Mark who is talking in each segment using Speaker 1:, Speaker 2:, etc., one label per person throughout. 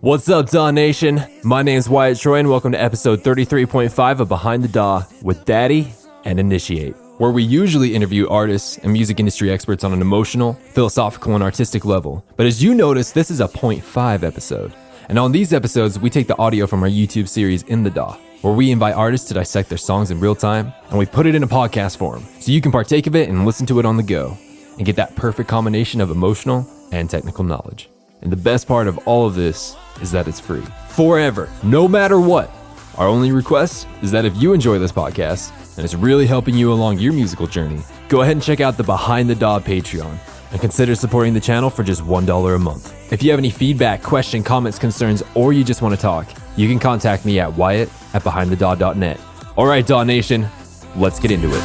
Speaker 1: What's up, DAW Nation? My name's Wyatt Troy, and welcome to episode 33.5 of Behind the DAW with Daddy and Initiate, where we usually interview artists and music industry experts on an emotional, philosophical, and artistic level. But as you notice, this is a 0.5 episode. And on these episodes, we take the audio from our YouTube series In the DAW, where we invite artists to dissect their songs in real time, and we put it in a podcast form, so you can partake of it and listen to it on the go, and get that perfect combination of emotional and technical knowledge. And the best part of all of this is that it's free. Forever, no matter what. Our only request is that if you enjoy this podcast, and it's really helping you along your musical journey, go ahead and check out the Behind the DAW Patreon, and consider supporting the channel for just $1 a month. If you have any feedback, question, comments, concerns, or you just want to talk, you can contact me at wyatt@behindthedaw.net. All right, DAW Nation, let's get into it.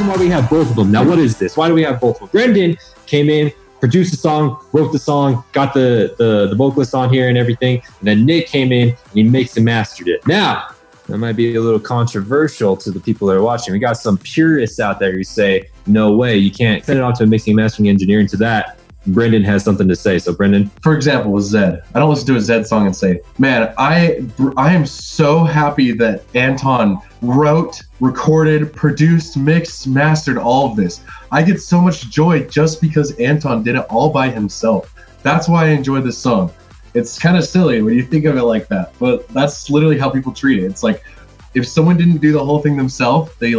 Speaker 2: Why we have both of them. Now, what is this? Why do we have both of them? Brendan came in, produced the song, wrote the song, got the vocalist on here and everything. And then Nick came in and he mixed and mastered it. Now, that might be a little controversial to the people that are watching. We got some purists out there who say, no way, you can't send it off to a mixing and mastering engineer. And to that, Brendan has something to say. So Brendan.
Speaker 3: For example, with Zed. I don't listen to a Zed song and say, man, I am so happy that Anton wrote, recorded, produced, mixed, mastered all of this. I get so much joy just because Anton did it all by himself. That's why I enjoy this song. It's kind of silly when you think of it like that, but that's literally how people treat it. It's like, if someone didn't do the whole thing themselves, they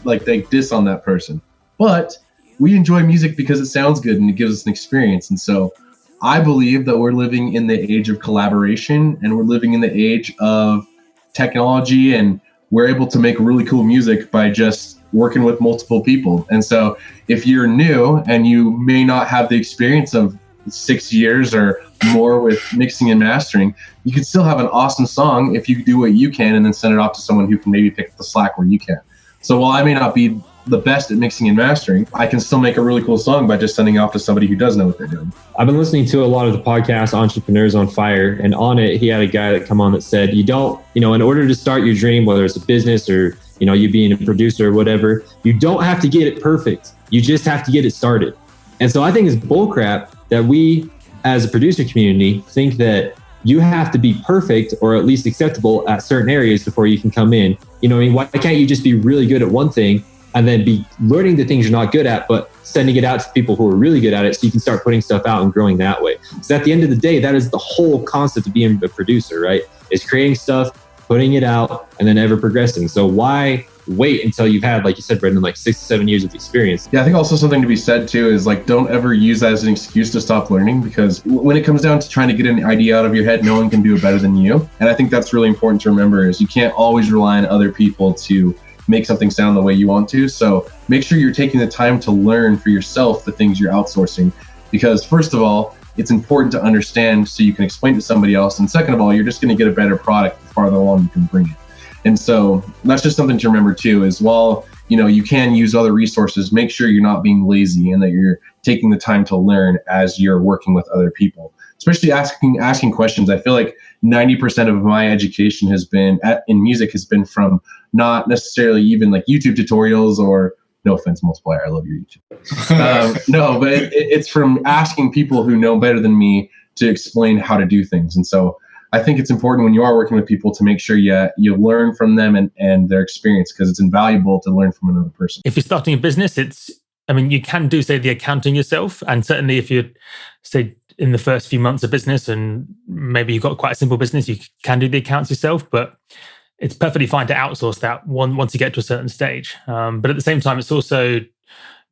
Speaker 3: they diss on that person. But we enjoy music because it sounds good and it gives us an experience. And so I believe that we're living in the age of collaboration and we're living in the age of technology, and we're able to make really cool music by just working with multiple people. And so if you're new and you may not have the experience of 6 years or more with mixing and mastering, you can still have an awesome song if you do what you can and then send it off to someone who can maybe pick up the slack where you can. So while I may not be the best at mixing and mastering, I can still make a really cool song by just sending it off to somebody who does know what they're doing.
Speaker 2: I've been listening to a lot of the podcast Entrepreneurs on Fire, and on it, he had a guy that come on that said, in order to start your dream, whether it's a business or, you being a producer or whatever, you don't have to get it perfect. You just have to get it started. And so I think it's bullcrap that we, as a producer community, think that you have to be perfect or at least acceptable at certain areas before you can come in. Why can't you just be really good at one thing and then be learning the things you're not good at, but sending it out to people who are really good at it so you can start putting stuff out and growing that way? So at the end of the day, that is the whole concept of being a producer, right? Is creating stuff, putting it out, and then ever progressing. So why wait until you've had, like you said, Brendan, 6 to 7 years of experience?
Speaker 3: Yeah, I think also something to be said too is don't ever use that as an excuse to stop learning, because when it comes down to trying to get an idea out of your head, no one can do it better than you. And I think that's really important to remember, is you can't always rely on other people to make something sound the way you want to. So make sure you're taking the time to learn for yourself the things you're outsourcing, because first of all, it's important to understand so you can explain to somebody else. And second of all, you're just going to get a better product the farther along you can bring it. And so that's just something to remember too, is while, you can use other resources, make sure you're not being lazy and that you're taking the time to learn as you're working with other people, especially asking questions. I feel like 90% of my education has been in music has been from not necessarily even YouTube tutorials, or no offense, Multiplier, I love your YouTube. No, but it's from asking people who know better than me to explain how to do things. And so I think it's important when you are working with people to make sure you learn from them and their experience, because it's invaluable to learn from another person.
Speaker 4: If you're starting a business, you can do, say, the accounting yourself. And certainly if you're, say, in the first few months of business and maybe you've got quite a simple business, you can do the accounts yourself, but it's perfectly fine to outsource that once you get to a certain stage. But at the same time, it's also,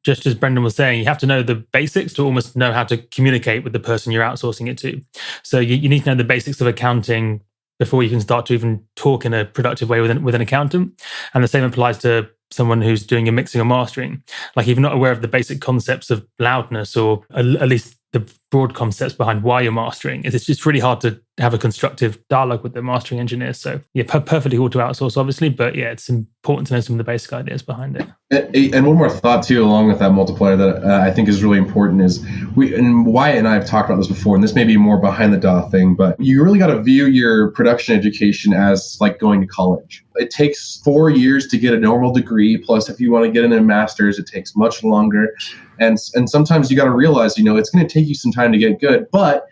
Speaker 4: just as Brendan was saying, you have to know the basics to almost know how to communicate with the person you're outsourcing it to. So you need to know the basics of accounting before you can start to even talk in a productive way with an accountant. And the same applies to someone who's doing your mixing or mastering. If you're not aware of the basic concepts of loudness, or at least the broad concepts behind why you're mastering, it's just really hard to have a constructive dialogue with the mastering engineers. So yeah, perfectly cool to outsource, obviously, but yeah, it's important to know some of the basic ideas behind it.
Speaker 3: And one more thought too, along with that multiplier that I think is really important is and Wyatt and I have talked about this before, and this may be more behind the DAW thing, but you really got to view your production education as like going to college. It takes 4 years to get a normal degree. Plus, if you want to get into a master's, it takes much longer. And sometimes you got to realize, it's going to take you some time to get good, but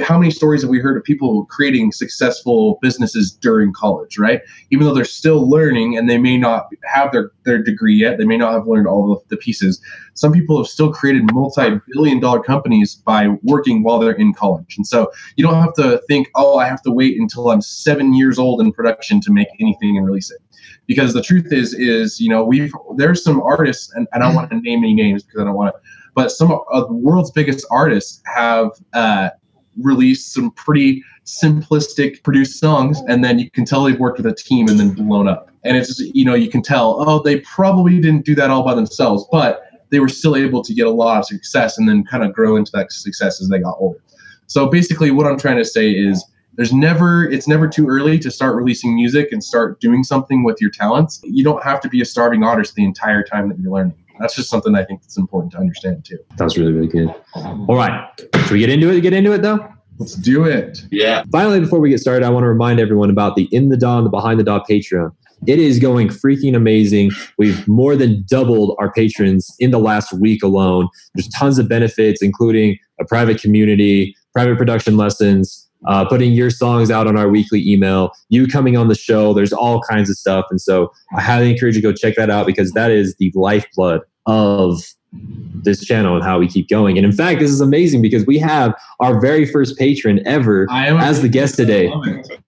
Speaker 3: how many stories have we heard of people creating successful businesses during college, right? Even though they're still learning and they may not have their degree yet, they may not have learned all of the pieces. Some people have still created multi-billion-dollar companies by working while they're in college. And so you don't have to think, I have to wait until I'm 7 years old in production to make anything and release it. Because the truth is there's some artists, and I don't want to name any names because I don't want to, but some of the world's biggest artists have released some pretty simplistic produced songs, and then you can tell they've worked with a team and then blown up. And it's just, you can tell, they probably didn't do that all by themselves, but they were still able to get a lot of success and then kind of grow into that success as they got older. So basically what I'm trying to say is it's never too early to start releasing music and start doing something with your talents. You don't have to be a starving artist the entire time that you're learning. That's just something I think that's important to understand too.
Speaker 2: That's really, really good. All right. Should we get into it? Get into it though?
Speaker 3: Let's do it.
Speaker 2: Yeah. Finally, before we get started, I want to remind everyone about the In the DAW and the Behind the DAW Patreon. It is going freaking amazing. We've more than doubled our patrons in the last week alone. There's tons of benefits, including a private community, private production lessons, putting your songs out on our weekly email, you coming on the show. There's all kinds of stuff. And so I highly encourage you to go check that out because that is the lifeblood of this channel and how we keep going. And in fact, this is amazing because we have our very first patron ever as the guest today.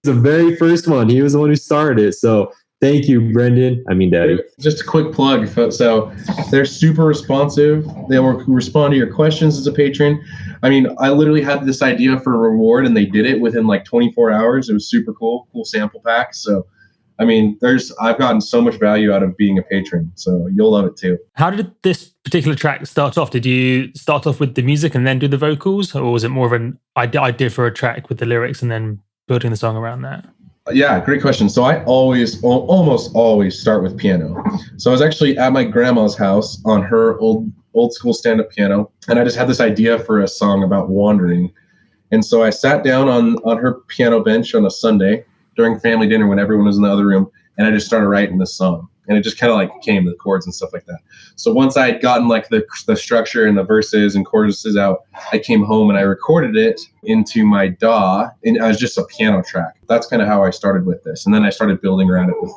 Speaker 2: The very first one. He was the one who started it. So thank you, Brendan. Daddy.
Speaker 3: Just a quick plug. So they're super responsive. They will respond to your questions as a patron. I literally had this idea for a reward and they did it within like 24 hours. It was super cool sample pack. So, I've gotten so much value out of being a patron. So you'll love it too.
Speaker 4: How did this particular track start off? Did you start off with the music and then do the vocals? Or was it more of an idea for a track with the lyrics and then building the song around that?
Speaker 3: Yeah, great question. So I almost always start with piano. So I was actually at my grandma's house on her old school stand-up piano, and I just had this idea for a song about wandering. And so I sat down on her piano bench on a Sunday during family dinner when everyone was in the other room, and I just started writing this song. And it just kind of like came, the chords and stuff like that. So once I had gotten like the structure and the verses and choruses out, I came home and I recorded it into my DAW, and it was just a piano track. That's kind of how I started with this. And then I started building around it with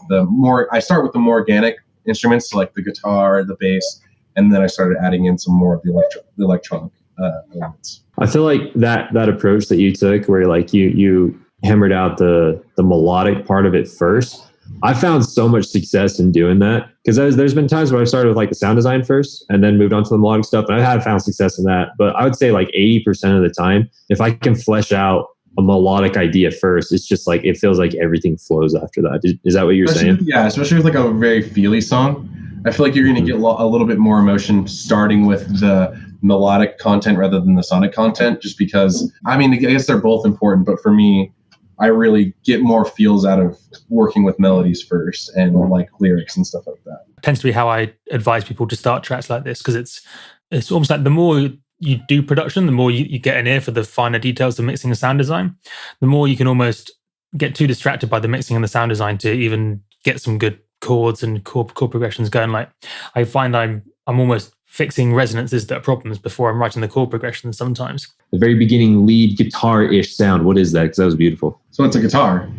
Speaker 3: I start with the more organic instruments, so like the guitar, the bass, and then I started adding in some more of the electronic elements.
Speaker 2: I feel like that approach that you took where like you hammered out the melodic part of it first, I found so much success in doing that because there's been times where I've started with like the sound design first and then moved on to the melodic stuff, and I have found success in that. But I would say like 80% of the time, if I can flesh out a melodic idea first, it's just like it feels like everything flows after that. Is that what you're saying?
Speaker 3: Yeah, especially with like a very feely song. I feel like you're going to get a little bit more emotion starting with the melodic content rather than the sonic content, just because, I guess they're both important, but for me, I really get more feels out of working with melodies first and like lyrics and stuff like that.
Speaker 4: It tends to be how I advise people to start tracks like this, because it's almost like the more you do production, the more you get an ear for the finer details of mixing and sound design, the more you can almost get too distracted by the mixing and the sound design to even get some good chords and chord progressions going. Like I find I'm almost fixing resonances that are problems before I'm writing the chord progressions sometimes.
Speaker 2: The very beginning lead guitar-ish sound. What is that? Because that was beautiful.
Speaker 3: So it's a guitar.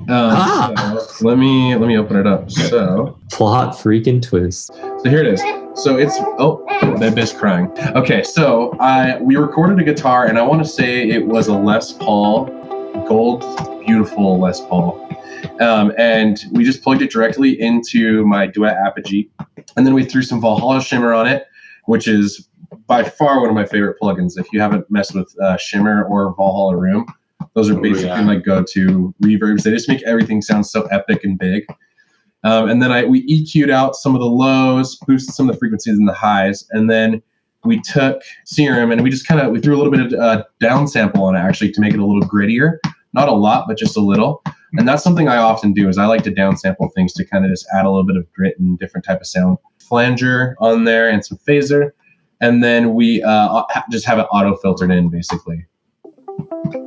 Speaker 3: So let me open it up. So
Speaker 2: plot freaking twist.
Speaker 3: So here it is. So it's that bitch crying. Okay, so we recorded a guitar, and I want to say it was a Les Paul, gold, beautiful Les Paul. And we just plugged it directly into my Duet Apogee, and then we threw some Valhalla Shimmer on it, which is by far one of my favorite plugins. If you haven't messed with Shimmer or Valhalla Room, those are basically my go-to reverbs. They just make everything sound so epic and big. And then we EQ'd out some of the lows, boosted some of the frequencies and the highs, and then we took Serum and we threw a little bit of down sample on it actually to make it a little grittier. not a lot, but just a little. And that's something I often do is I like to downsample things to kind of just add a little bit of grit and different type of sound. Flanger on there and some phaser. And then we just have it auto filtered in basically.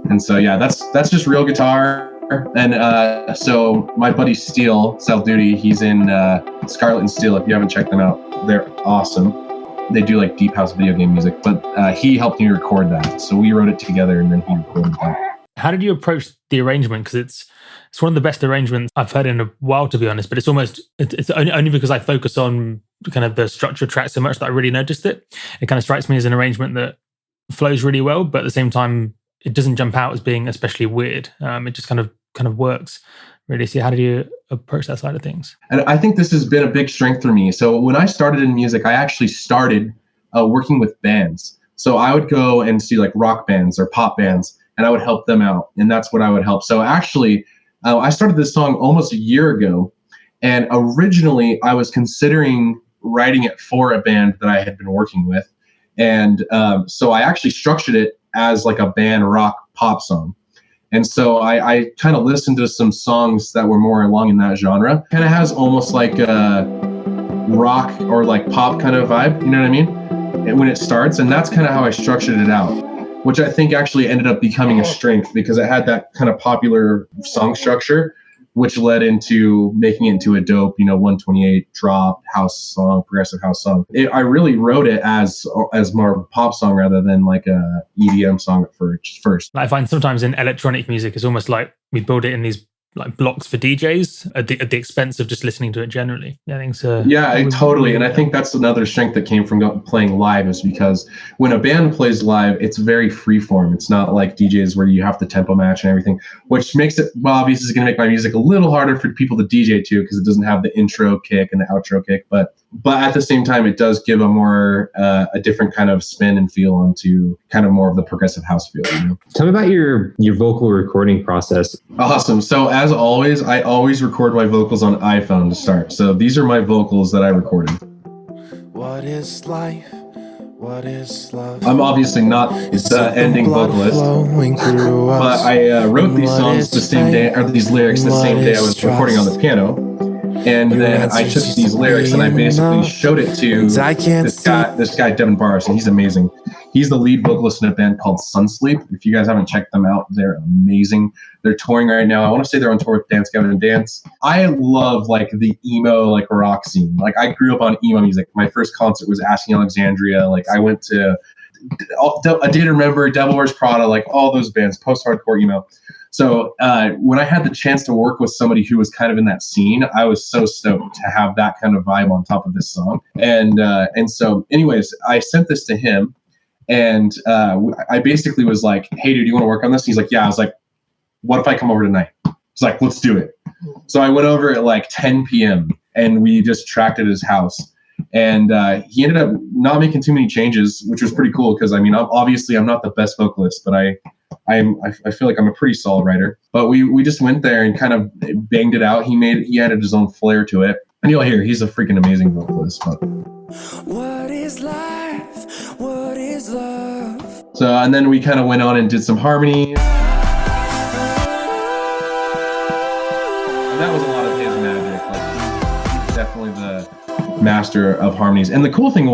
Speaker 3: And so, yeah, that's just real guitar. And so my buddy Steele, South Duty, he's in Scarlet and Steel. If you haven't checked them out, they're awesome. They do like deep house video game music, but he helped me record that. So we wrote it together and then he recorded that.
Speaker 4: How did you approach the arrangement? Because it's one of the best arrangements I've heard in a while, to be honest, but it's only because I focus on kind of the structure of tracks so much that I really noticed it. It kind of strikes me as an arrangement that flows really well, but at the same time, it doesn't jump out as being especially weird. It just kind of works really. So how did you approach that side of things?
Speaker 3: And I think this has been a big strength for me. So when I started in music, I actually started working with bands. So I would go and see like rock bands or pop bands, and I would help them out. And that's what I would help. So actually, I started this song almost a year ago. And originally, I was considering writing it for a band that I had been working with. And so I actually structured it as like a band rock pop song. And so I kind of listened to some songs that were more along in that genre. Kind of has almost like a rock or like pop kind of vibe, you know what I mean? And when it starts, and that's kind of how I structured it out, which I think actually ended up becoming a strength because it had that kind of popular song structure, which led into making it into a dope, 128 drop house song, progressive house song. I really wrote it as more of a pop song rather than like a EDM song at first.
Speaker 4: I find sometimes in electronic music, it's almost like we build it in these like blocks for DJs at the expense of just listening to it generally. I think so.
Speaker 3: Yeah, totally. And I think that's another strength that came from playing live is because when a band plays live, it's very freeform. It's not like DJs where you have to tempo match and everything, which makes it, well, obviously it's going to make my music a little harder for people to DJ to because it doesn't have the intro kick and the outro kick. But at the same time, it does give a different kind of spin and feel onto kind of more of the progressive house feel.
Speaker 2: Tell me about your vocal recording process.
Speaker 3: Awesome. So as always, I always record my vocals on iPhone to start. So these are my vocals that I recorded.
Speaker 5: What is life? What is love?
Speaker 3: I'm obviously not the ending vocalist, but I wrote these songs the same day, or these lyrics the same day I was recording on the piano. And then I took these lyrics and I basically showed it to this guy, Devin Barris, and he's amazing. He's the lead vocalist in a band called Sunsleep. If you guys haven't checked them out, they're amazing. They're touring right now. I want to say they're on tour with Dance Gavin Dance. I love like the emo, like rock scene. Like I grew up on emo music. My first concert was Asking Alexandria. Like I went to A Day to Remember, Devil Wears Prada, like all those bands, post-hardcore emo. So when I had the chance to work with somebody who was kind of in that scene, I was so stoked to have that kind of vibe on top of this song. And so anyways, I sent this to him and I basically was like, hey, dude, you want to work on this? And he's like, yeah. I was like, what if I come over tonight? He's like, let's do it. So I went over at like 10 p.m. and we just tracked at his house. And he ended up not making too many changes, which was pretty cool because, I mean, obviously I'm not the best vocalist, but I feel like I'm a pretty solid writer. But we just went there and kind of banged it out. He added his own flair to it. And you'll hear he's a freaking amazing vocalist. But.
Speaker 5: What is life? What is love?
Speaker 3: So, and then we kind of went on and did some harmonies. And that was a lot of his magic. Like he's definitely the master of harmonies. And the cool thing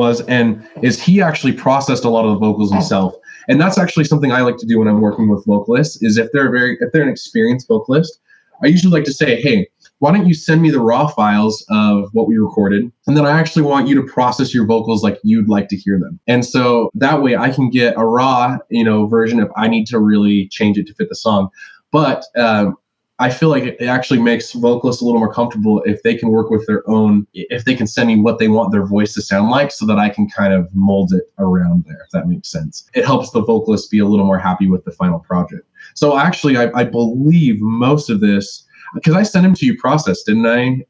Speaker 3: is he actually processed a lot of the vocals himself. And that's actually something I like to do when I'm working with vocalists is if they're an experienced vocalist, I usually like to say, hey, why don't you send me the raw files of what we recorded? And then I actually want you to process your vocals like you'd like to hear them. And so that way I can get a raw, version if I need to really change it to fit the song. But I feel like it actually makes vocalists a little more comfortable if they can work with their own, if they can send me what they want their voice to sound like so that I can kind of mold it around there, if that makes sense. It helps the vocalist be a little more happy with the final project. So actually, I believe most of this, because I sent him to you processed, didn't I?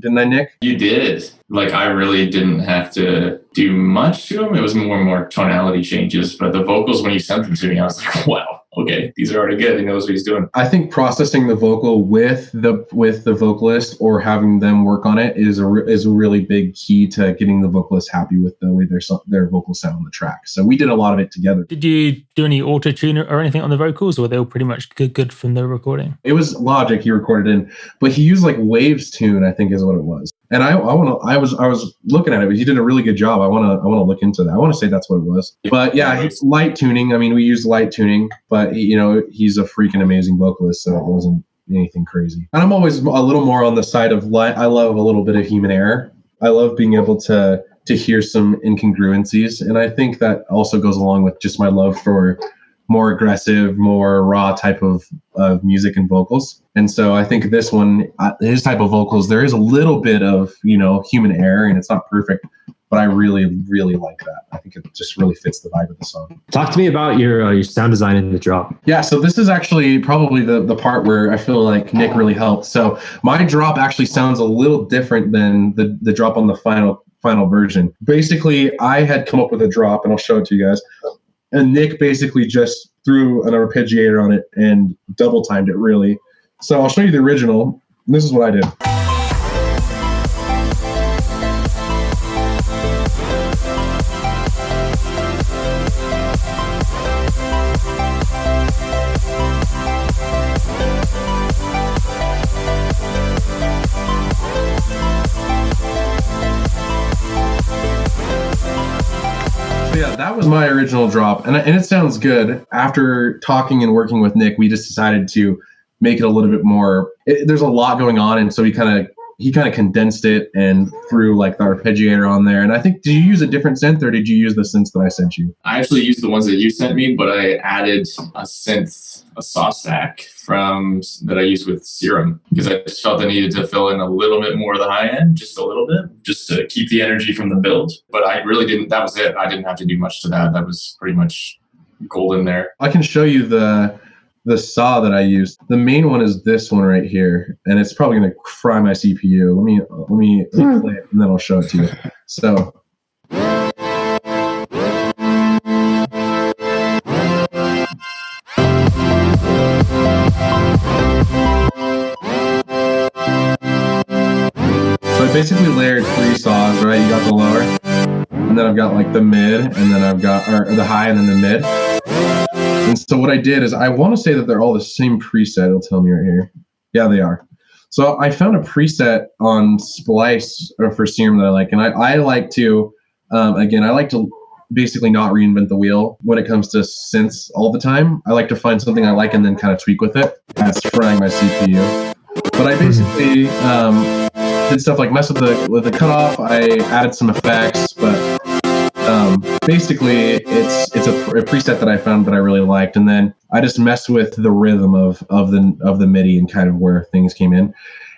Speaker 3: Didn't I, Nick?
Speaker 6: You did. Like, I really didn't have to do much to him. It was more tonality changes. But the vocals, when you sent them to me, I was like, wow, okay, these are already good. He knows what he's doing.
Speaker 3: I think processing the vocal with the vocalist or having them work on it is a really big key to getting the vocalist happy with the way their vocals sound on the track. So we did a lot of it together.
Speaker 4: Did you do any auto tune or anything on the vocals, or were they all pretty much good from the recording?
Speaker 3: It was Logic he recorded in, but he used like Waves Tune, I think is what it was. And I was looking at it, but he did a really good job. I want to look into that. I want to say that's what it was. But yeah, it's light tuning. I mean, we used light tuning, but he's a freaking amazing vocalist, so it wasn't anything crazy. And I'm always a little more on the side of light. I love a little bit of human error. I love being able to hear some incongruencies, and I think that also goes along with just my love for more aggressive, more raw type of music and vocals. And so I think this one, his type of vocals, there is a little bit of, human error, and it's not perfect, but I really, really like that. I think it just really fits the vibe of the song.
Speaker 2: Talk to me about your sound design in the drop.
Speaker 3: Yeah, so this is actually probably the part where I feel like Nick really helped. So my drop actually sounds a little different than the drop on the final version. Basically, I had come up with a drop, and I'll show it to you guys. And Nick basically just threw an arpeggiator on it and double timed it, really. So I'll show you the original. This is what I did. Yeah, that was my original drop, and it sounds good. After talking and working with Nick, we just decided to make it a little bit more. There's a lot going on, and so he kind of condensed it and threw like the arpeggiator on there. And I think, did you use a different synth, or did you use the synths that I sent you?
Speaker 6: I actually used the ones that you sent me, but I added a synth, a saw stack that I used with Serum, because I just felt I needed to fill in a little bit more of the high end, just a little bit, just to keep the energy from the build. But I really didn't, that was it. I didn't have to do much to that. That was pretty much golden there.
Speaker 3: I can show you the saw that I used. The main one is this one right here, and it's probably going to fry my CPU. Let me play it, and then I'll show it to you. So. I basically layered 3 saws, right? You got the lower, and then I've got like the mid, and then I've got or the high, and then the mid. And so what I did is, I want to say that they're all the same preset. It'll tell me right here. Yeah, they are. So I found a preset on Splice for Serum that I like, and I like to, again, I like to basically not reinvent the wheel when it comes to synths all the time. I like to find something I like and then kind of tweak with it. That's frying my CPU. But I basically did stuff like mess with the cutoff. I added some effects, but basically it's a preset that I found that I really liked, and then I just messed with the rhythm of the MIDI and kind of where things came in.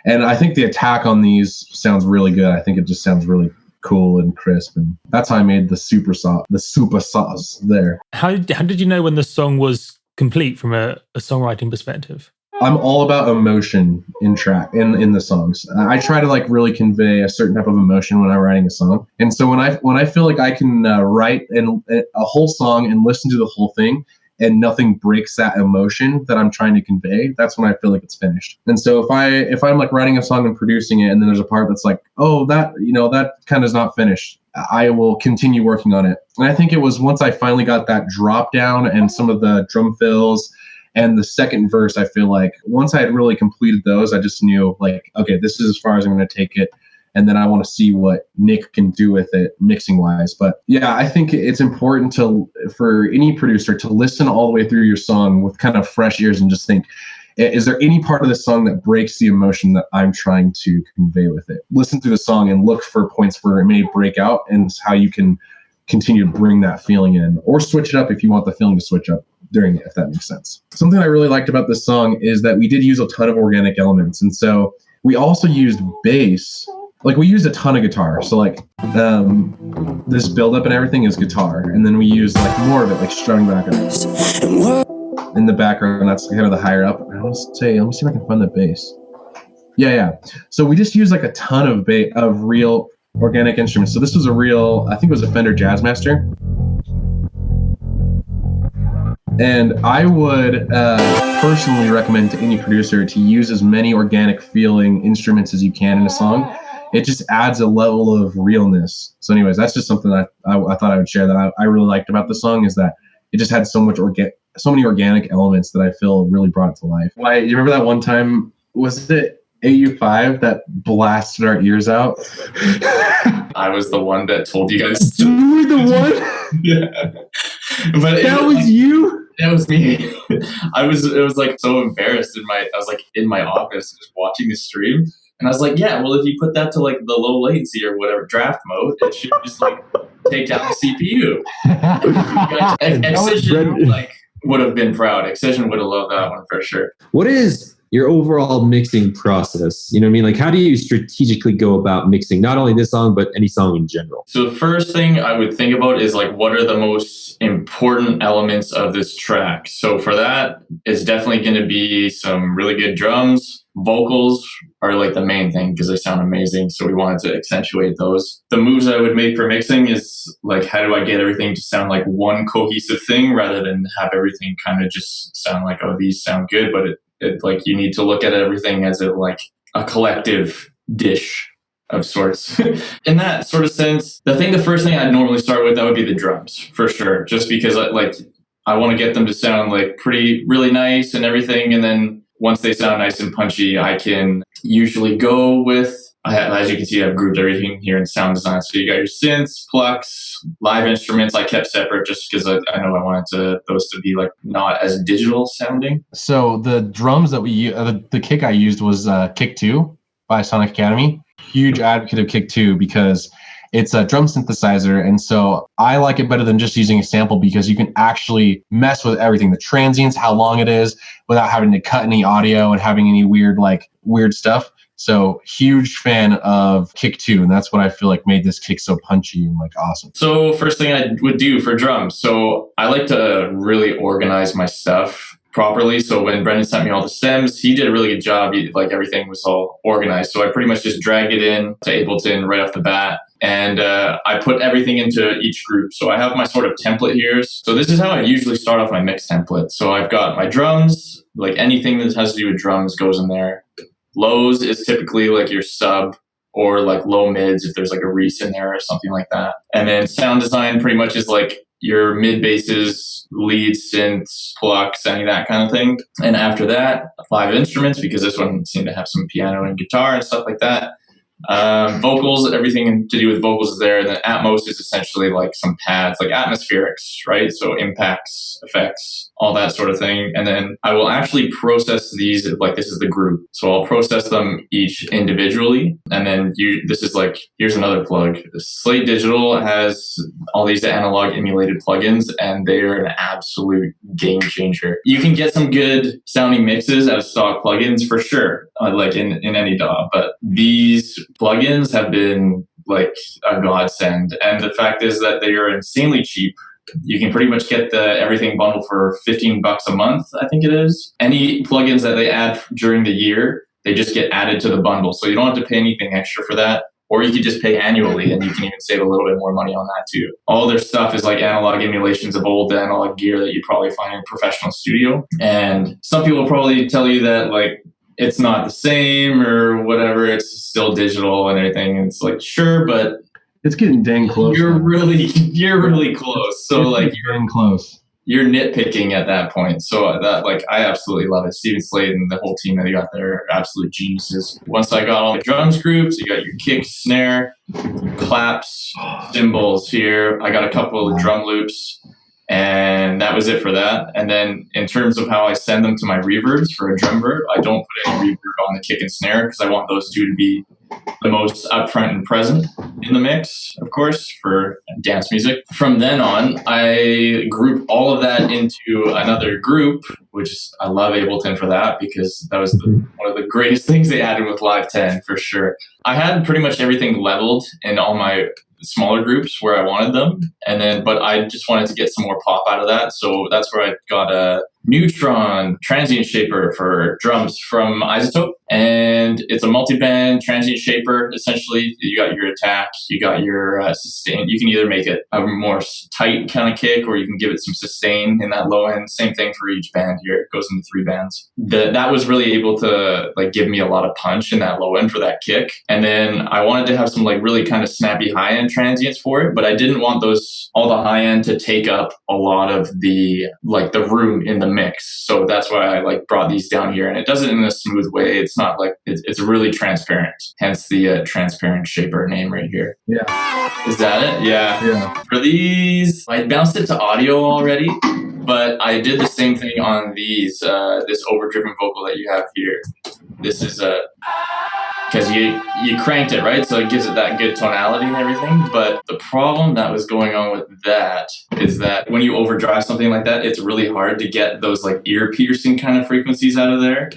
Speaker 3: And I think the attack on these sounds really good. I think it just sounds really cool and crisp, and that's how I made the super saws there.
Speaker 4: How did you know when the song was complete from a songwriting perspective?
Speaker 3: I'm all about emotion in the songs. I try to like really convey a certain type of emotion when I'm writing a song. And so when I feel like I can write a whole song and listen to the whole thing and nothing breaks that emotion that I'm trying to convey, that's when I feel like it's finished. And so if I'm like writing a song and producing it, and then there's a part that's like, oh, that kind of is not finished, I will continue working on it. And I think it was once I finally got that drop down and some of the drum fills and the second verse, I feel like once I had really completed those, I just knew like, okay, this is as far as I'm going to take it. And then I want to see what Nick can do with it mixing wise. But yeah, I think it's important for any producer to listen all the way through your song with kind of fresh ears and just think, is there any part of the song that breaks the emotion that I'm trying to convey with it? Listen through the song and look for points where it may break out and how you can continue to bring that feeling in, or switch it up if you want the feeling to switch up during it, if that makes sense. Something I really liked about this song is that we did use a ton of organic elements. And so we also used bass. Like we used a ton of guitar. So like this buildup and everything is guitar. And then we used like more of it, like strumming background. In the background, that's kind of the higher up. Let me see if I can find the bass. Yeah. So we just used like a ton of real organic instruments. So this was I think it was a Fender Jazzmaster. And I would personally recommend to any producer to use as many organic feeling instruments as you can in a song. It just adds a level of realness. So anyways, that's just something that I thought I would share that I really liked about the song, is that it just had so many organic elements that I feel really brought it to life. Why, you remember that one time, was it AU5 that blasted our ears out?
Speaker 6: I was the one that told you guys.
Speaker 2: You were the one?
Speaker 6: Yeah. But
Speaker 2: That was you?
Speaker 6: That was me. It was like so embarrassed I was like in my office just watching the stream. And I was like, yeah, well, if you put that to like the low latency or whatever draft mode, it should just like take down the CPU. Excision like would have been proud. Excision would have loved that one for sure.
Speaker 2: What is your overall mixing process? You know what I mean? Like, how do you strategically go about mixing not only this song, but any song in general?
Speaker 6: So the first thing I would think about is like, what are the most important elements of this track? So for that, it's definitely going to be some really good drums. Vocals are like the main thing because they sound amazing. So we wanted to accentuate those. The moves I would make for mixing is like, how do I get everything to sound like one cohesive thing rather than have everything kind of just sound like, oh, these sound good, but it like you need to look at everything as like a collective dish of sorts. In that sort of sense, the first thing I'd normally start with, that would be the drums for sure, just because I want to get them to sound like really nice and everything. And then once they sound nice and punchy, I can usually go with, as you can see, I've grouped everything here in sound design. So you got your synths, plucks, live instruments. I kept separate just because I know I wanted those to be like not as digital sounding.
Speaker 3: So the drums that the kick I used was Kick 2 by Sonic Academy. Huge advocate of Kick 2 because it's a drum synthesizer. And so I like it better than just using a sample because you can actually mess with everything, the transients, how long it is, without having to cut any audio and having any weird stuff. So huge fan of Kick 2, and that's what I feel like made this kick so punchy and like awesome.
Speaker 6: So first thing I would do for drums. So I like to really organize my stuff properly. So when Brendan sent me all the stems, he did a really good job. Like everything was all organized. So I pretty much just drag it in to Ableton right off the bat. And I put everything into each group. So I have my sort of template here. So this is how I usually start off my mix template. So I've got my drums, like anything that has to do with drums goes in there. Lows is typically like your sub or like low mids if there's like a Reese in there or something like that. And then sound design pretty much is like your mid basses, lead synths, plucks, any of that kind of thing. And after that, live instruments, because this one seemed to have some piano and guitar and stuff like that. Vocals, everything to do with vocals is there. And then Atmos is essentially like some pads, like atmospherics, right? So impacts, effects, all that sort of thing. And then I will actually process these like this is the group. So I'll process them each individually. And then this is like, here's another plug. Slate Digital has all these analog emulated plugins, and they're an absolute game changer. You can get some good sounding mixes out of stock plugins for sure, like in any DAW, but these plugins have been like a godsend. And the fact is that they are insanely cheap. You can pretty much get the everything bundle for $15 a month, I think it is. Any plugins that they add during the year, they just get added to the bundle. So you don't have to pay anything extra for that. Or you could just pay annually and you can even save a little bit more money on that too. All their stuff is like analog emulations of old analog gear that you probably find in a professional studio. And some people will probably tell you that like it's not the same or whatever, it's still digital and everything. And it's like, sure, but
Speaker 3: it's getting dang close.
Speaker 6: You're really close. So like
Speaker 3: you're getting close.
Speaker 6: You're nitpicking at that point. So that like I absolutely love it. Steven Slade and the whole team that he got there are absolute geniuses. Once I got all the drums groups, you got your kick, snare, claps, cymbals here. I got a couple of drum loops. And that was it for that. And then in terms of how I send them to my reverbs for a drum verb, I don't put any reverb on the kick and snare because I want those two to be the most upfront and present in the mix, of course, for dance music. From then on, I group all of that into another group, which is, I love Ableton for that because that was one of the greatest things they added with Live 10 for sure. I had pretty much everything leveled in all my smaller groups where I wanted them. And then, but I just wanted to get some more pop out of that. So that's where I got neutron transient shaper for drums from Isotope. And it's a multi-band transient shaper. Essentially, you got your attack, you got your sustain. You can either make it a more tight kind of kick, or you can give it some sustain in that low end. Same thing for each band here. It goes into 3 bands. That was really able to like give me a lot of punch in that low end for that kick. And then I wanted to have some like really kind of snappy high end transients for it, but I didn't want all the high end to take up a lot of the room in the mix. So that's why I like brought these down here, and it does it in a smooth way. It's not like it's really transparent, hence the transparent shaper name right here.
Speaker 3: Yeah.
Speaker 6: Is that it?
Speaker 3: Yeah.
Speaker 6: For these, I bounced it to audio already, but I did the same thing on these, this overdriven vocal that you have here. This is because you cranked it, right? So it gives it that good tonality and everything. But the problem that was going on with that is that when you overdrive something like that, it's really hard to get those like ear piercing kind of frequencies out of there.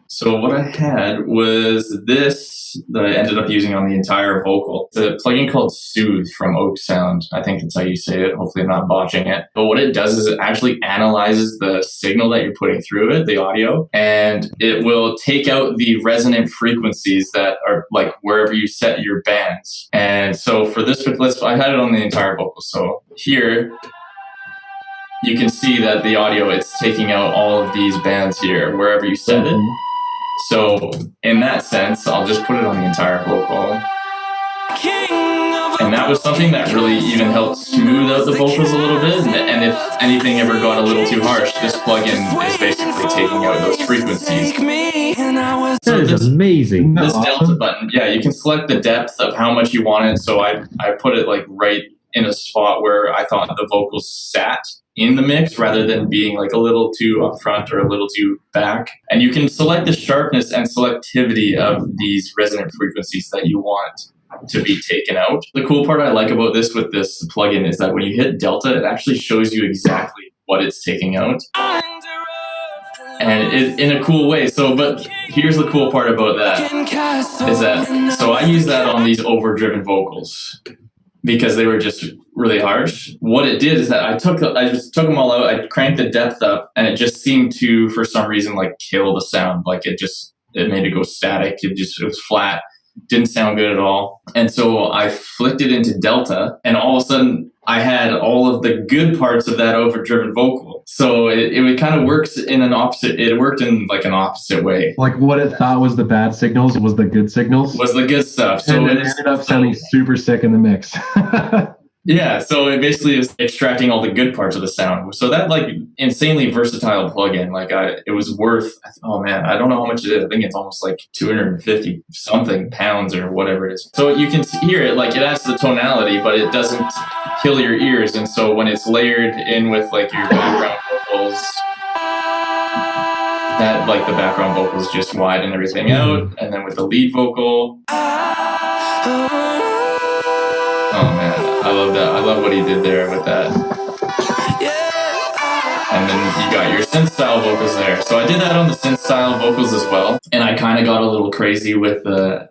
Speaker 6: So what I had was this that I ended up using on the entire vocal. It's a plugin called Soothe from Oak Sound. I think that's how you say it. Hopefully I'm not botching it. But what it does is it actually analyzes the signal that you're putting through it, the audio, and it will take out the resonant frequencies that are like wherever you set your bands. And so for this, I had it on the entire vocal. So here, you can see that the audio, it's taking out all of these bands here, wherever you set it. So in that sense, I'll just put it on the entire vocal. And that was something that really even helped smooth out the vocals a little bit. And if anything ever got a little too harsh, this plugin is basically taking out those frequencies.
Speaker 2: That is amazing.
Speaker 6: This delta button, yeah, you can select the depth of how much you want it. So I put it like right in a spot where I thought the vocals sat in the mix rather than being like a little too up front or a little too back. And you can select the sharpness and selectivity of these resonant frequencies that you want to be taken out. The cool part I like about this with this plugin is that when you hit delta, it actually shows you exactly what it's taking out. And it, in a cool way. So, but here's the cool part about that is that, so I use that on these overdriven vocals because they were just really harsh. What it did is that I just took them all out. I cranked the depth up, and it just seemed to, for some reason, like kill the sound. Like it made it go static. It was flat. Didn't sound good at all. And so I flicked it into delta, and all of a sudden I had all of the good parts of that overdriven vocal. So it kind of works in an opposite. It worked in like an opposite way.
Speaker 3: Like what it thought was the bad signals was the good signals.
Speaker 6: Was the good stuff. So
Speaker 3: and it ended up sounding super sick in the mix.
Speaker 6: Yeah, so it basically is extracting all the good parts of the sound. So that like insanely versatile plugin, like it was worth, oh man, I don't know how much it is. I think it's almost like 250 something pounds or whatever it is. So you can hear it, like it adds the tonality, but it doesn't kill your ears. And so when it's layered in with like your background vocals, that like the background vocals just widen everything out. And then with the lead vocal, oh man, I love that. I love what he did there with that. And then you got your synth style vocals there. So I did that on the synth style vocals as well. And I kind of got a little crazy with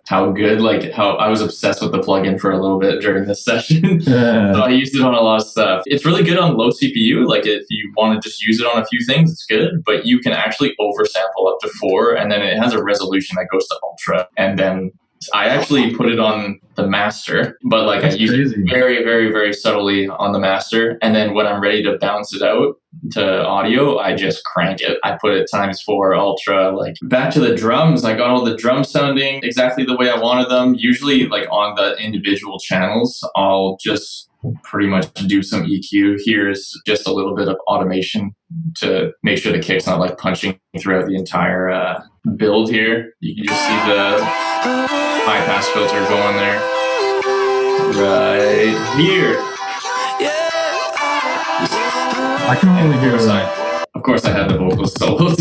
Speaker 6: how good, like how I was obsessed with the plugin for a little bit during this session. So I used it on a lot of stuff. It's really good on low CPU. Like if you want to just use it on a few things, it's good. But you can actually oversample up to 4. And then it has a resolution that goes to ultra. And then I actually put it on the master, but like I use it very, very, very subtly on the master. And then when I'm ready to bounce it out to audio, I just crank it. I put it ×4 ultra. Like back to the drums, I got all the drums sounding exactly the way I wanted them. Usually like on the individual channels, I'll just pretty much do some EQ. Here's just a little bit of automation to make sure the kick's not like punching throughout the entire build here. You can just see the high pass filter going there right here.
Speaker 3: I can only hear
Speaker 6: Of course I had the vocals solos.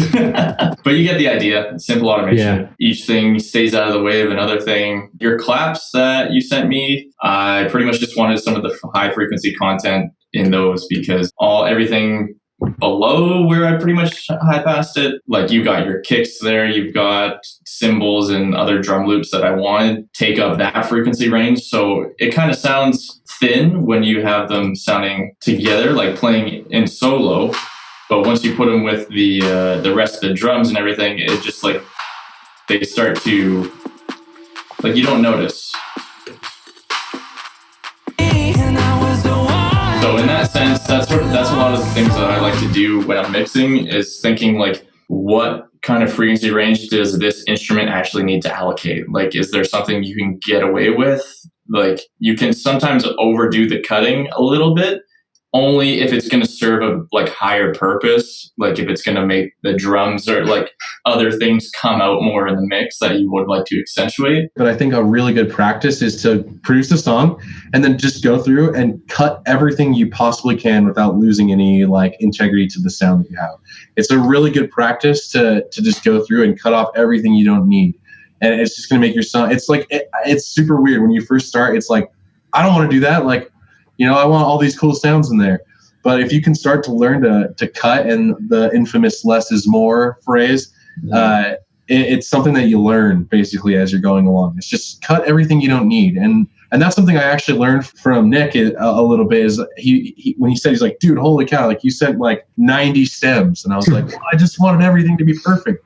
Speaker 6: But you get the idea. Simple automation. Yeah. Each thing stays out of the way of another thing. Your claps that you sent me, I pretty much just wanted some of the high frequency content in those because everything below where I pretty much high passed it, like you got your kicks there, you've got cymbals and other drum loops that I wanted take up that frequency range. So it kind of sounds thin when you have them sounding together, like playing in solo. But once you put them with the rest of the drums and everything, it just like they start to like you don't notice. So in that sense, that's a lot of the things that I like to do when I'm mixing is thinking like, what kind of frequency range does this instrument actually need to allocate? Like, is there something you can get away with? Like, you can sometimes overdo the cutting a little bit, only if it's going to serve a like higher purpose. Like if it's going to make the drums or like other things come out more in the mix that you would like to accentuate.
Speaker 3: But I think a really good practice is to produce a song and then just go through and cut everything you possibly can without losing any like integrity to the sound that you have. It's a really good practice to just go through and cut off everything you don't need. And it's just going to make your song, it's like, it's super weird when you first start. It's like, I don't want to do that. Like, you know, I want all these cool sounds in there. But if you can start to learn to cut, and the infamous less is more phrase, it's something that you learn basically as you're going along. It's just cut everything you don't need. And that's something I actually learned from Nick a little bit is he when he said, he's like, dude, holy cow, like you sent like 90 stems. And I was like, well, I just wanted everything to be perfect.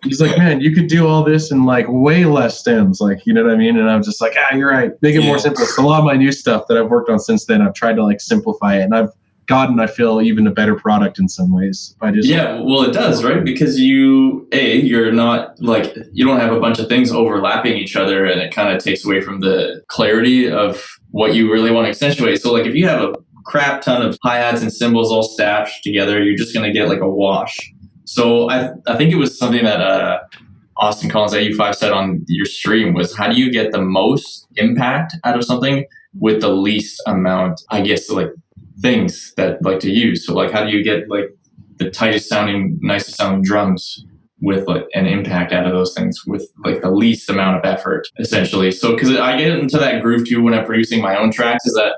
Speaker 3: He's like, man, you could do all this in like way less stems. Like, you know what I mean? And I'm just like, you're right. Make it more simple. So a lot of my new stuff that I've worked on since then, I've tried to like simplify it. And I've gotten, I feel, even a better product in some ways. By just
Speaker 6: well, it does, right? Because you're not like, you don't have a bunch of things overlapping each other, and it kind of takes away from the clarity of what you really want to accentuate. So like if you have a crap ton of hi-hats and cymbals all stashed together, you're just going to get like a wash. So I think it was something that Austin Collins at U5 said on your stream was, how do you get the most impact out of something with the least amount, I guess, like things that like to use. So like, how do you get like the tightest sounding, nicest sounding drums with like an impact out of those things with like the least amount of effort, essentially? So because I get into that groove too when I'm producing my own tracks, is that,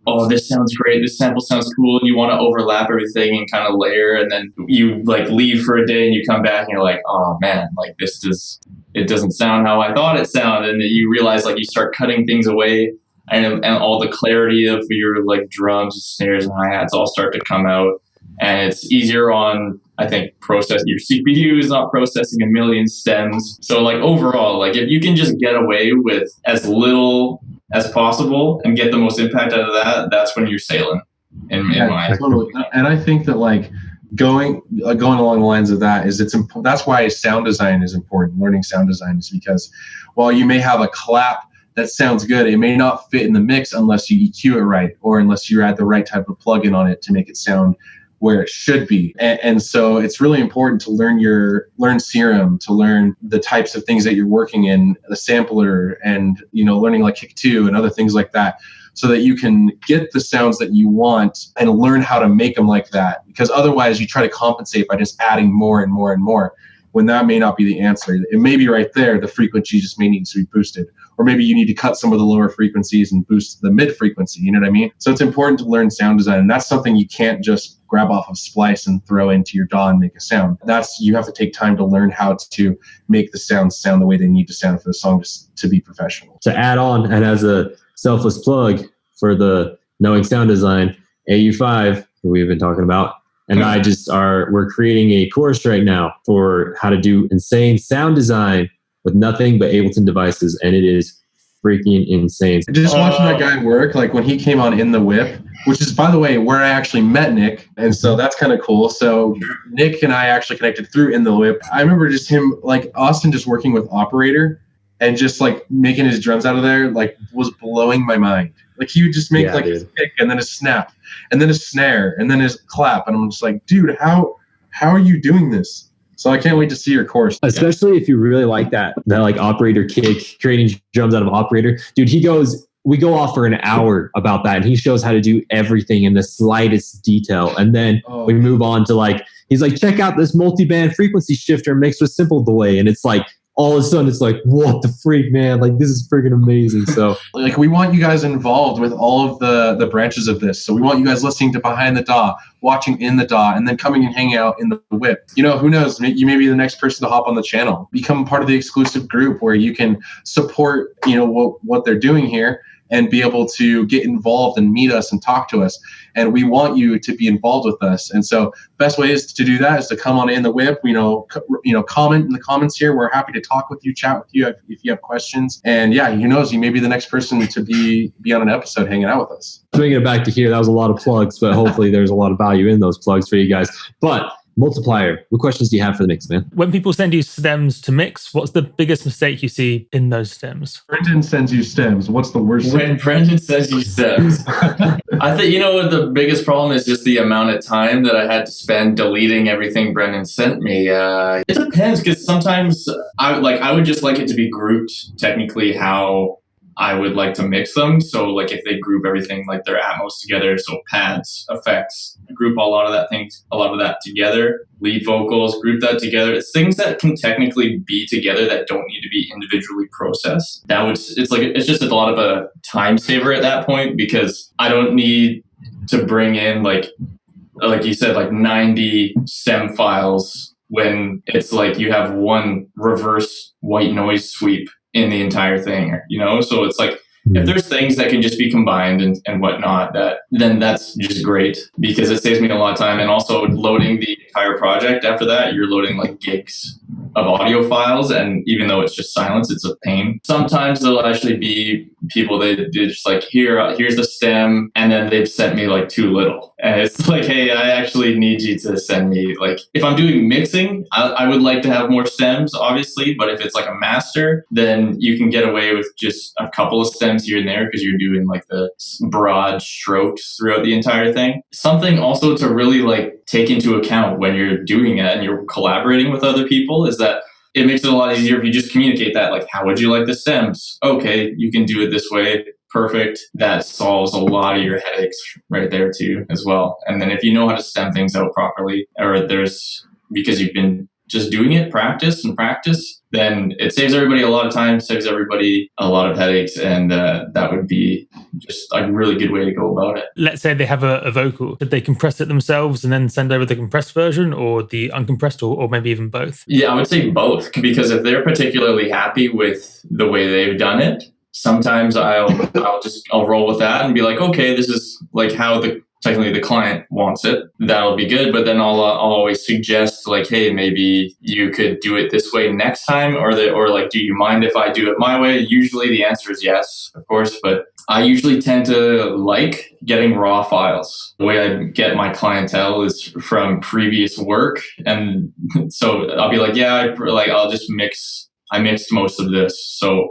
Speaker 6: oh, this sounds great, this sample sounds cool, and you want to overlap everything and kind of layer, and then you like leave for a day and you come back and you're like, oh man, like it doesn't sound how I thought it sounded, and you realize like you start cutting things away. And all the clarity of your like drums, snares, and hi-hats all start to come out. And it's easier on, I think, your CPU is not processing a million stems. So like overall, like if you can just get away with as little as possible and get the most impact out of that, that's when you're sailing in my
Speaker 3: totally. And I think that like going along the lines of that is that's why sound design is important. Learning sound design is because while you may have a clap that sounds good, it may not fit in the mix unless you EQ it right, or unless you add the right type of plugin on it to make it sound where it should be. And so it's really important to learn Serum, to learn the types of things that you're working in, the sampler, and learning like Kick 2 and other things like that, so that you can get the sounds that you want and learn how to make them like that. Because otherwise you try to compensate by just adding more and more and more, when that may not be the answer. It may be right there, the frequency just may need to be boosted. Or maybe you need to cut some of the lower frequencies and boost the mid frequency, you know what I mean? So it's important to learn sound design, and that's something you can't just grab off of Splice and throw into your DAW and make a sound. You have to take time to learn how to make the sounds sound the way they need to sound for the song to be professional.
Speaker 2: To add on, and as a selfless plug for the Knowing Sound Design, AU5, who we've been talking about, and we're creating a course right now for how to do insane sound design with nothing but Ableton devices, and it is freaking insane.
Speaker 3: Just watching that guy work, like when he came on In the Whip, which is, by the way, where I actually met Nick, and so that's kind of cool. So Nick and I actually connected through In the Whip. I remember just him, like Austin, just working with Operator and just like making his drums out of there, like was blowing my mind. Like he would just make a kick and then a snap and then a snare and then his clap, and I'm just like, dude, how are you doing this? So I can't wait to see your course.
Speaker 2: Especially if you really like that like Operator kick, creating drums out of Operator. Dude, we go off for an hour about that, and he shows how to do everything in the slightest detail. And then we move on to he's like, check out this multi-band frequency shifter mixed with simple delay. And it's like, all of a sudden it's like, what the freak, man? Like, this is freaking amazing. So
Speaker 3: like, we want you guys involved with all of the branches of this. So we want you guys listening to Behind the DAW, watching In the DAW, and then coming and hanging out in the Whip. Who knows? You may be the next person to hop on the channel. Become part of the exclusive group where you can support, what they're doing here. and be able to get involved and meet us and talk to us. And we want you to be involved with us. And so best way is to do that is to come on in the whip, comment in the comments here. We're happy to talk with you, chat with you if you have questions. And yeah, who knows, you may be the next person to be on an episode hanging out with us.
Speaker 2: Bringing it back to here, that was a lot of plugs, but hopefully there's a lot of value in those plugs for you guys. But Multiplier, what questions do you have for the mix, man?
Speaker 4: When people send you stems to mix, what's the biggest mistake you see in those stems?
Speaker 3: Brendan sends you stems. What's the worst?
Speaker 6: When Brendan sends you stems, I think, what the biggest problem is just the amount of time that I had to spend deleting everything Brendan sent me. It depends, because sometimes I would just like it to be grouped technically how I would like to mix them. So like if they group everything like their Atmos together, so pads, effects, group a lot of that together, lead vocals, group that together. It's things that can technically be together that don't need to be individually processed. It's just a lot of a time saver at that point, because I don't need to bring in like you said, like 90 stem files when it's like you have one reverse white noise sweep in the entire thing, so it's like if there's things that can just be combined and whatnot, then that's just great, because it saves me a lot of time. And also loading the entire project after that, you're loading like gigs of audio files, and even though it's just silence, it's a pain. Sometimes there'll actually be people they're just like, here's the stem, and then they've sent me like too little, and it's like, hey, I actually need you to send me, like, if I'm doing mixing, I would like to have more stems, obviously, but if it's like a master, then you can get away with just a couple of stems here and there, because you're doing like the broad strokes throughout the entire thing. Something also to really like take into account when you're doing it and you're collaborating with other people is that it makes it a lot easier if you just communicate that, like, how would you like the stems? Okay, you can do it this way. Perfect. That solves a lot of your headaches right there too, as well. And then if you know how to stem things out properly, because you've been just doing it, practice, then it saves everybody a lot of time, saves everybody a lot of headaches, and that would be just a really good way to go about it.
Speaker 4: Let's say they have a vocal. Did they compress it themselves and then send over the compressed version, or the uncompressed, or maybe even both?
Speaker 6: Yeah, I would say both, because if they're particularly happy with the way they've done it, sometimes I'll roll with that and be like, okay, this is like how technically the client wants it. That'll be good. But then I'll always suggest like, hey, maybe you could do it this way next time, or like, do you mind if I do it my way? Usually the answer is yes, of course, but I usually tend to like getting raw files. The way I get my clientele is from previous work. And so I'll be like, yeah, I'll just I mixed most of this. So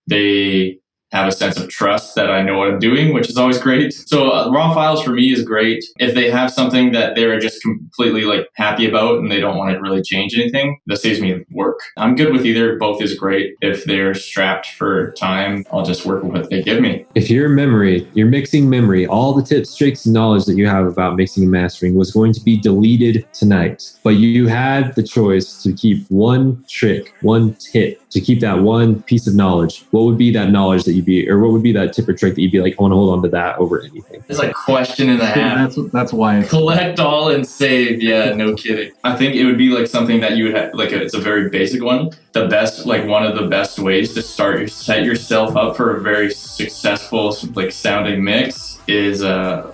Speaker 6: they have a sense of trust that I know what I'm doing, which is always great. So raw files for me is great. If they have something that they're just completely like happy about and they don't want to really change anything, that saves me work. I'm good with either. Both is great. If they're strapped for time, I'll just work with what they give me.
Speaker 2: If your mixing memory, all the tips, tricks, and knowledge that you have about mixing and mastering was going to be deleted tonight, but you had the choice to keep one trick, one tip, to keep that one piece of knowledge, what would be that knowledge that what would be that tip or trick that you'd be like, I want to hold on to that over anything?
Speaker 6: It's like question and a half.
Speaker 3: That's why.
Speaker 6: Collect all and save. Yeah, no kidding. I think it would be like something that you would have, like it's a very basic one. One of the best ways to set yourself up for a very successful like sounding mix is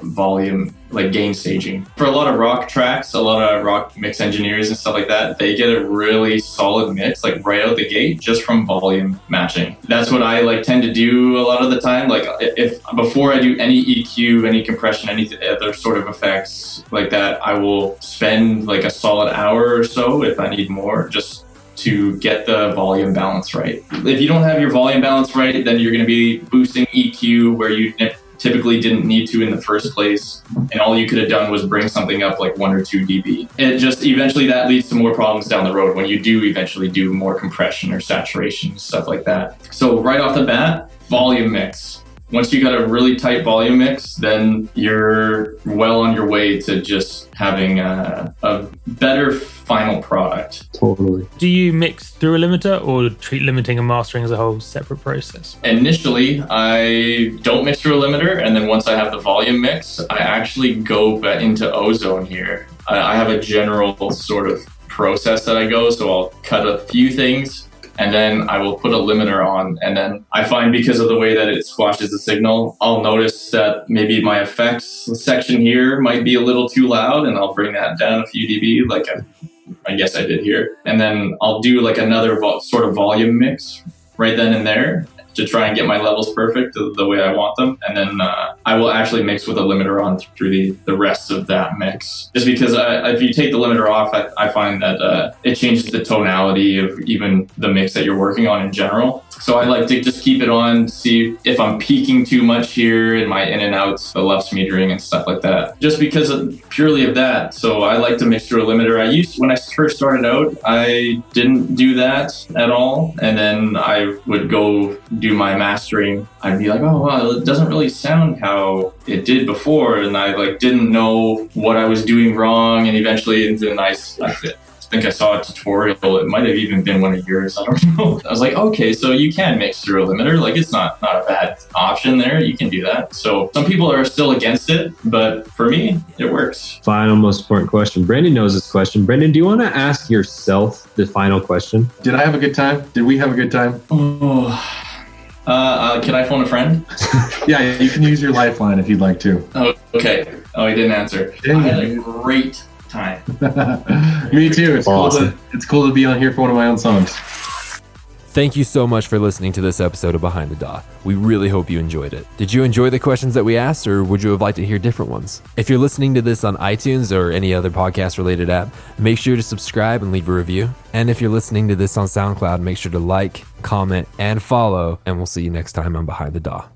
Speaker 6: volume, like gain staging. For a lot of rock tracks, a lot of rock mix engineers and stuff like that, they get a really solid mix like right out the gate just from volume matching. That's what I tend to do a lot of the time. Like if before I do any EQ, any compression, any other sort of effects like that, I will spend like a solid hour or so, if I need more, just to get the volume balance right. If you don't have your volume balance right, then you're going to be boosting EQ where you typically didn't need to in the first place, and all you could have done was bring something up like 1 or 2 dB. It just eventually that leads to more problems down the road when you do eventually do more compression or saturation, stuff like that. So right off the bat, volume mix. Once you got a really tight volume mix, then you're well on your way to just having a better final product.
Speaker 2: Totally.
Speaker 4: Do you mix through a limiter or treat limiting and mastering as a whole separate process?
Speaker 6: Initially, I don't mix through a limiter, and then once I have the volume mix, I actually go back into ozone here. I have a general sort of process that I go, so I'll cut a few things and then I will put a limiter on. And then I find because of the way that it squashes the signal, I'll notice that maybe my effects section here might be a little too loud, and I'll bring that down a few dB, like I guess I did here. And then I'll do like another sort of volume mix right then and there to try and get my levels perfect the way I want them. And then I will actually mix with a limiter on through the rest of that mix. Just because if you take the limiter off, I find that it changes the tonality of even the mix that you're working on in general. So I like to just keep it on, see if I'm peaking too much here in my in and outs, the left metering and stuff like that. Just because purely of that. So I like to mix through a limiter. When I first started out, I didn't do that at all. And then I would go do my mastering. I'd be like, oh, wow, it doesn't really sound how it did before. And I like didn't know what I was doing wrong. And eventually I think I saw a tutorial. It might have even been one of yours. I don't know. I was like, okay, so you can mix through a limiter. Like, it's not a bad option there. You can do that. So some people are still against it, but for me, it works.
Speaker 2: Final, most important question. Brandon knows this question. Brandon, do you want to ask yourself the final question?
Speaker 3: Did I have a good time? Did we have a good time?
Speaker 6: Oh. Can I phone a friend?
Speaker 3: Yeah, you can use your lifeline if you'd like to.
Speaker 6: Oh, okay. Oh, he didn't answer. I had a great time.
Speaker 3: Me too. It's
Speaker 2: awesome.
Speaker 3: Cool to be on here for one of my own songs.
Speaker 1: Thank you so much for listening to this episode of Behind the DAW. We really hope you enjoyed it. Did you enjoy the questions that we asked, or would you have liked to hear different ones? If you're listening to this on iTunes or any other podcast-related app, make sure to subscribe and leave a review. And if you're listening to this on SoundCloud, make sure to like, comment, and follow, and we'll see you next time on Behind the DAW.